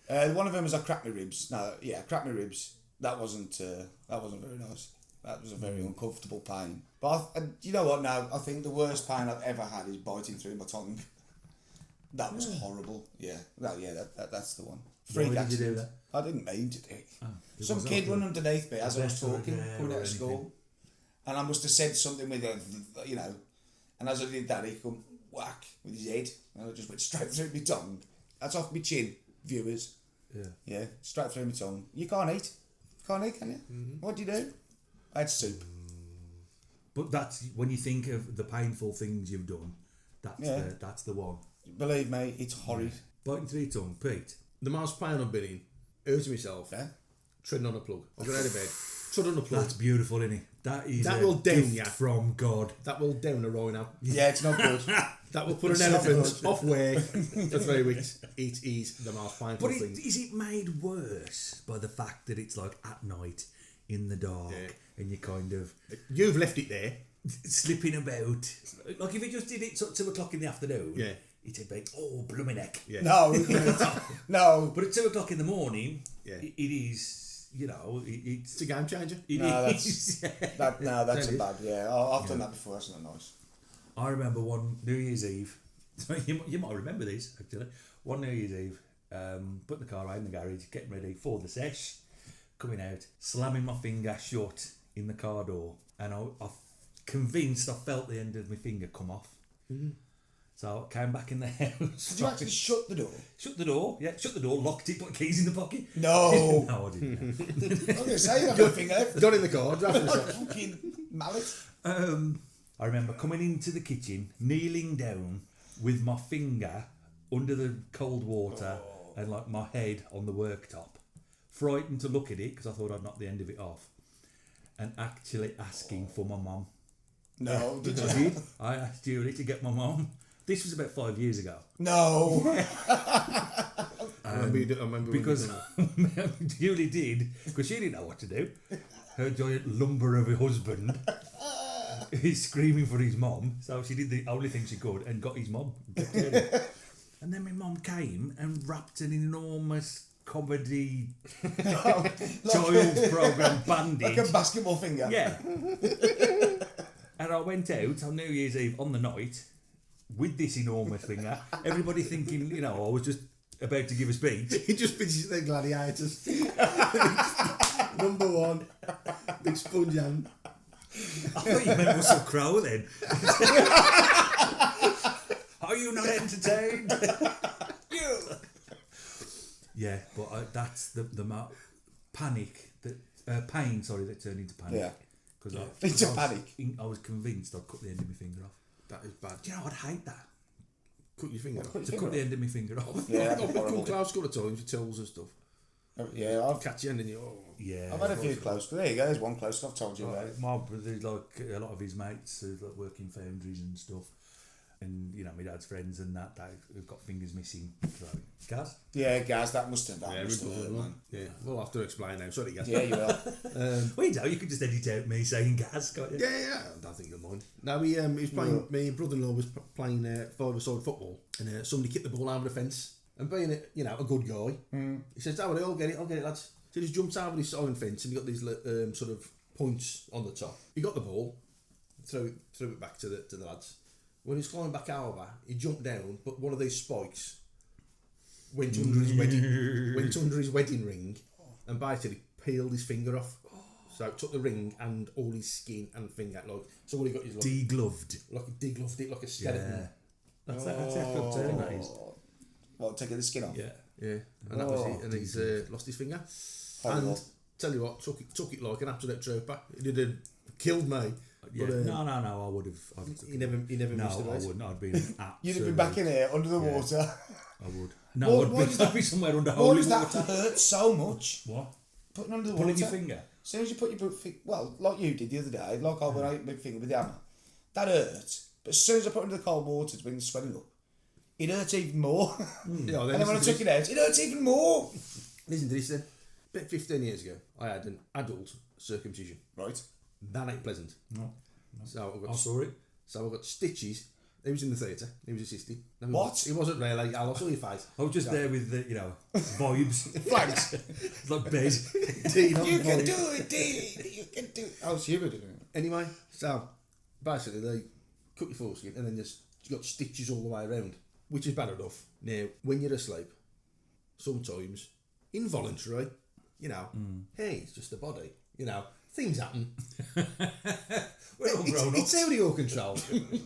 One of them was I cracked my ribs. No, yeah, I cracked my ribs. That wasn't very nice. That was a very uncomfortable pain. But you know what? Now I think the worst pain I've ever had is biting through my tongue. That was horrible. Yeah, that's the one. Why did you do that? I didn't mean to do it. Oh, Some was kid that run underneath me as I was talking, hair coming or out of school, and I must have said something with and as I did that, he come whack with his head, and I just went straight through my tongue. That's off my chin, viewers. Yeah, straight through my tongue. You can't eat, can you? Mm-hmm. What do you do? I had soup. But that's when you think of the painful things you've done. That's the one. Believe me, it's horrid. Biting through your tongue, Pete. The most pain I've been in, hurting myself, treading on a plug. I got out of bed, trod on a plug. That's beautiful, isn't it? That will down gift you from God. That will down a rhino. Yeah, it's not good. That will put an elephant off work for 3 weeks. It is the most painful thing. Is it made worse by the fact that it's like at night in the dark and you kind of You've left it there. slipping about? Like if you just did it at 2 o'clock in the afternoon, it'd be blooming heck. Yeah. No. But at 2 o'clock in the morning, Yeah. it is. It's It's a game changer. That's That's a bad. Yeah, I've done that before. That's not nice. I remember one New Year's Eve. You might remember this actually. One New Year's Eve, putting the car out in the garage, getting ready for the sesh, coming out, slamming my finger shut in the car door, and I'm convinced I felt the end of my finger come off. Mm-hmm. So I came back in the house. Did you actually shut the door? Shut the door, shut the door, locked it, put keys in the pocket. No. No, I didn't. I was going to say, you have a finger left. Done in the car, driving myself. Fucking mallet. I remember coming into the kitchen, kneeling down with my finger under the cold water and like my head on the worktop, frightened to look at it because I thought I'd knocked the end of it off, and actually asking for my mum. No, did you? I asked Julie to get my mum. This was about 5 years ago. No. I remember Because Julie did, because she didn't know what to do. Her giant lumber of a husband is screaming for his mum, so she did the only thing she could and got his mum. And then my mum came and wrapped an enormous comedy child's programme bandage. Like a basketball finger. Yeah. And I went out on New Year's Eve on the night with this enormous finger, everybody thinking, I was just about to give a speech. He just pitches the gladiators. Number one, big sponge hand. I thought you meant Russell Crowe then. Are you not entertained? Yeah, but that's the panic that pain. Sorry, that turned into panic. Yeah, because panic. I was convinced I'd cut the end of my finger off. That is bad. Do you know, I'd hate that. Cut your finger off. Cut the end of my finger off. Yeah, I've come close a couple of times with tools and stuff. Yeah, I've Catch you and then you. Yeah, I've had a few close. There you go. There's one close. I've told you about it. My brother's like a lot of his mates who like work in foundries and stuff, and my dad's friends and that they've got fingers missing. So, Gaz? Yeah, Gaz, that must have hurt, man. Yeah, we'll have to explain now. Sorry, Gaz. Yeah, you will. Well, you could just edit out me saying Gaz, can't you? Yeah. I don't think you'll mind. No, he was playing. My brother-in-law was playing five-a-side football, and somebody kicked the ball over the fence. And being a good guy, he says, "Oh, I'll get it, lads." So he just jumped over this iron fence, and he got these sort of points on the top. He got the ball, threw it back to the lads. When he was climbing back over, he jumped down, but one of these spikes went under his wedding ring, and basically peeled his finger off. So it took the ring and all his skin and finger, so all he got is degloved, degloved it like a skeleton. Yeah. That's a term, that is. What, taking the skin off? Yeah. And that was it. And he's lost his finger. Horrible. And tell you what, took it like an absolute trooper. He did killed me. Yeah. But, no, I would have. He never missed a I race. wouldn't. I'd been absolutely. You'd have been back in here under the water. I would. No, I'd be somewhere under holy Why does that water. hurt so much? What? Putting under the Pulling water. your finger. As soon as you put your finger, well, like you did the other day, like I went out my finger with the hammer, that hurt. But as soon as I put it under the cold water to bring the swelling up, it hurt even more. And then when I took it out, it hurt even more. Listen to this then. About 15 years ago, I had an adult circumcision. Right. That ain't pleasant. No. So I saw it. So I got stitches He was in the theatre. He was assisting. No, What? He wasn't really. I saw your face. I was just there with the, vibes. Flags. It's like Bez. Dean on You the can volley. do it, Dean. You can do it. Oh, Hubert doing it. Anyway, so basically they cut your foreskin and then you got stitches all the way around, which is bad enough. Now, when you're asleep, sometimes involuntary, hey, it's just a body, things happen. We're all grown up. It's out of your control,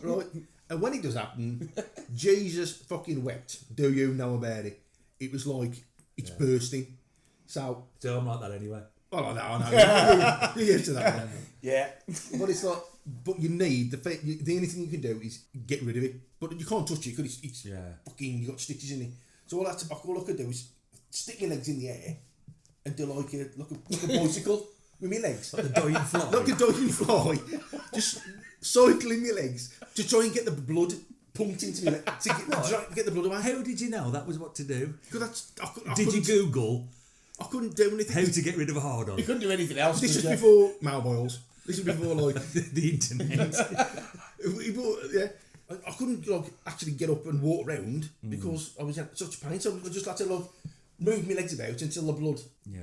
right? And when it does happen, Jesus fucking wept. Do you know about it? It was like it's bursting. So I'm like that anyway. I know. You're used to that. Man. Yeah. But it's like, but you need the only thing you can do is get rid of it. But you can't touch it because it's fucking, you got stitches in it. So all I could do is stick my legs in the air and do like a bicycle with my legs. Like a dying fly. Like a dying fly. Just cycling my legs to try and get the blood pumped into me to get the blood away. How did you know that was what to do? Because Did you Google I couldn't do anything. how to get rid of a hard on? You couldn't do anything else. This could was you? before Malboils. This was before like the internet. I couldn't actually get up and walk around because I was in such pain. So I just had to move my legs about until the blood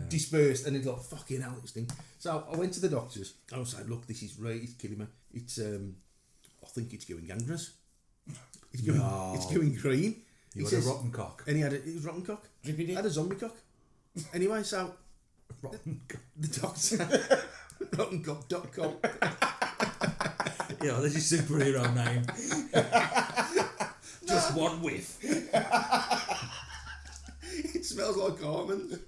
dispersed, and it's like fucking hell, this thing. So I went to the doctors. I was like, look, this is right. It's killing me. It's I think it's going gangrenous. It's going green. You had a rotten cock. And it was rotten cock. Drippy dick? Had a zombie cock. Anyway, so Rotten cock. the doctor rottencock.com. Yeah, that's your superhero name. Just one whiff. It smells like almond.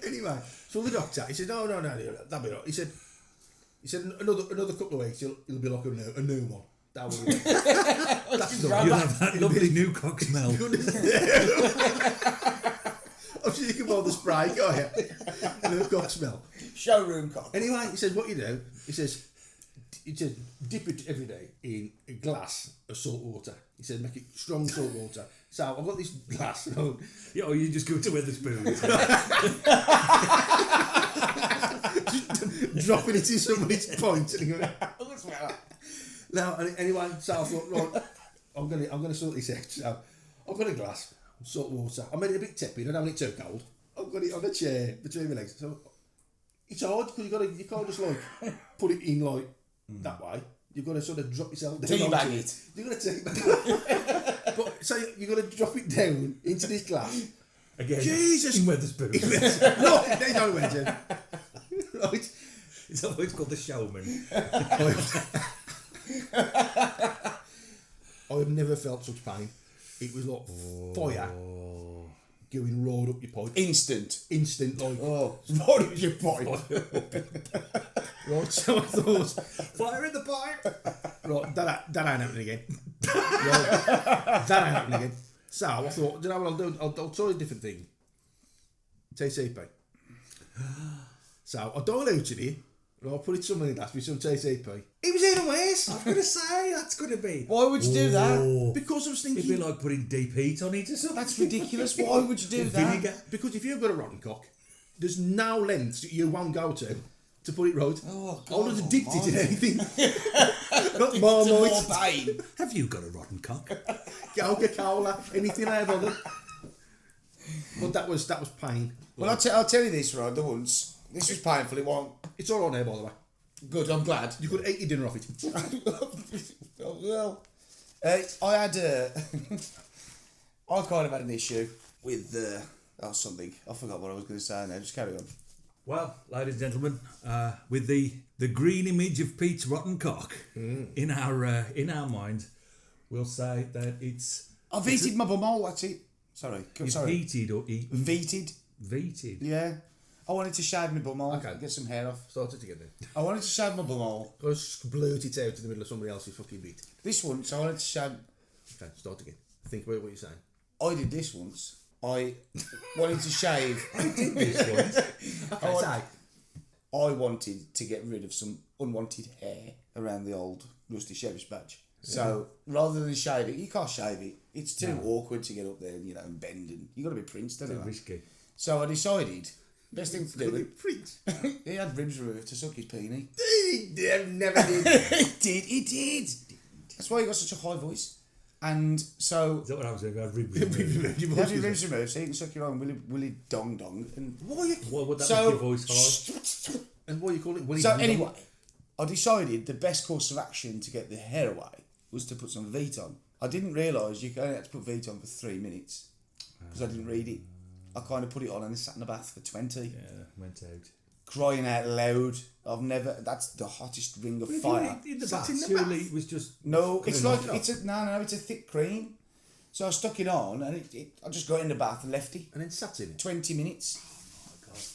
Anyway, so the doctor, he said, no, that'll be right. He said another couple of weeks, it'll be like a new one. That will be that's not. You'll have that lovely new cock smell. I'm sure you can buy the spray, can't you? New cock smell. Showroom cock. Anyway, he says, what you do, he says, dip it every day in a glass of salt water. He said, make it strong salt water. So I've got this glass. Yeah, or you just go to Weatherspoons. Dropping it in somebody's point. Now, anyway, so I thought, right, I'm gonna sort this out. So I've got a glass, salt water. I made it a bit tepid. I don't want it too cold. I've got it on a chair between my legs. So it's hard because you can't just put it in that way. You've got to sort of drop yourself down. Teabag it. You've got to teabag. But so you've got to drop it down into this glass. Again, Jesus, in Weatherspoons. no, there's no way, Jim. Right. It's always called the showman. I have never felt such pain. It was like fire going right up your pipe. Instant, Like, right up your pipe. Right, so I thought, Fire in the pipe. right, that ain't happening again. Right, that ain't happening again. So I thought, do you know what I'll do? I'll try a different thing. TCP. So I diluted it. I'll put it somewhere in that with some TCP. It was in a waste. I was going to say, that's going to be. Why would you do that? Because I was It'd thinking, be like putting deep heat on it or something. That's ridiculous. Why would you do that? Vinegar. because if you've got a rotten cock, there's no lengths that you won't go to put it right. Oh, I would have dipped it in almighty. anything. Not It's more Marmite, pain. Have you got a rotten cock? Coca-Cola, anything I bother. But that was pain. Well, I'll tell you this, right, the once. This was painful, it won't. It's all on there, by the way. Good, I'm glad. You could eat your dinner off it. Well, I had I kind of had an issue with something. I forgot what I was going to say now. Just carry on. Well, ladies and gentlemen, with the green image of Pete's rotten cock in our mind, we'll say that it's I veted my bumhole. That's it. Sorry. Sorry. heated or eaten. Veted. Veted. Yeah. I wanted to shave my bumhole. Okay. Get some hair off. Start it again then. I wanted to shave my bumhole. Go blurt it out in the middle of somebody else's fucking bit. This once, I wanted to shave. Okay, start again. Think about what you're saying. I did this once. I wanted to shave. Okay, say. I wanted to get rid of some unwanted hair around the old rusty sheriff's badge. So rather than shave it, you can't shave it. It's too awkward to get up there, and bend, and you got to be Prince, don't you? Risky. So I decided Best thing to do. He had ribs removed to suck his peenie. He never did. He did. That's why he got such a high voice. And so... Is that what I was saying? I had ribs You have your ribs removed so you can suck your own willy dong dong. And What would that so, make your voice high? And what do you call it? Willy So Dong Dong? anyway, I decided the best course of action to get the hair away was to put some Veet on. I didn't realise you only had to put Veet on for 3 minutes because I didn't read it. I kind of put it on and sat in the bath for 20. Yeah, went out. Crying out loud. That's the hottest ring of fire. In the Sat bath, in the surely bath? it was just... No, it's like, knocked it's a thick cream. So I stuck it on and I just got in the bath and left it. And then sat in it. 20 minutes.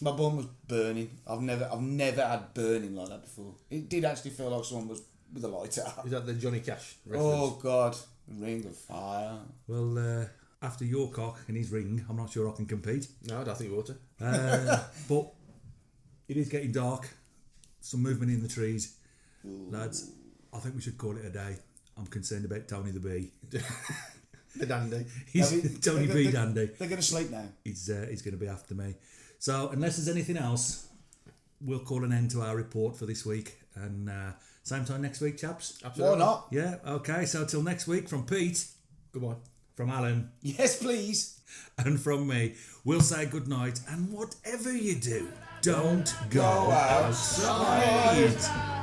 My bum was burning. I've never had burning like that before. It did actually feel like someone was with a lighter. Is that the Johnny Cash reference? Oh God, ring of fire. Well, after your cock and his ring, I'm not sure I can compete. No, I don't think you ought to. But it is getting dark. Some movement in the trees. Ooh. Lads, I think we should call it a day. I'm concerned about Tony the Bee. The dandy. Tony B. Dandy. They're going to sleep now. He's going to be after me. So unless there's anything else, we'll call an end to our report for this week. And same time next week, chaps. Absolutely. Why not? Yeah, okay. So till next week, from Pete, Goodbye. from Alan, Yes, please. and from me, we'll say good night. And whatever you do, don't go outside. outside.